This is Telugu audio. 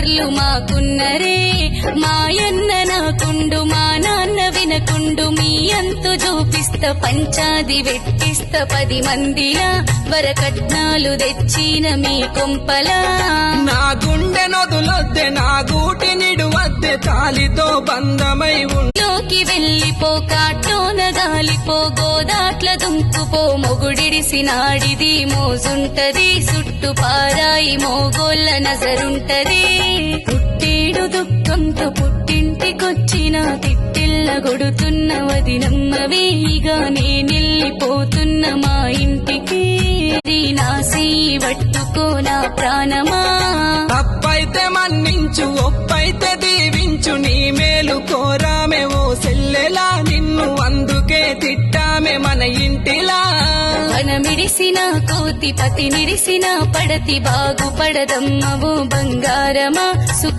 మాకున్నరే మాయన్న నాకుండు మా నాన్న వినకుండు మీ అంతు చూపిస్త పంచాది వెట్టిస్త 10 మందిలా వరకట్నాలు తెచ్చిన మీ కొంపలా నా గుండె నొదులొద్దే నా గూటి నిడువద్దే తాలితో బంధమై లోకి వెళ్ళిపో కాటోన గాలిపో గోదాట్ల దుంకుపో మొగుడిడిసినాడిది మోజుంటది చుట్టు పారాయి మోగోళ్ళ నజరుంటది పుట్టేడు దుఃఖంతో పుట్టింటికొచ్చిన తిట్టిల్ల గొడుతున్న వదినమ్మవేగా నేనెళ్ళిపోతున్న మా ఇంటికి నా చెయ్యి పట్టుకో నా ప్రాణమా తప్పైతే మన్నించు ఒప్పైతే దీవించు నీ మేలు కోరామే ఓ సెల్లెలా నిన్ను అందుకే తిట్టామే మన ఇంటిలా వనమిడిసిన కోతి పతి నిడిసిన పడతి బాగుపడదమ్మవో బంగారమా సుఖ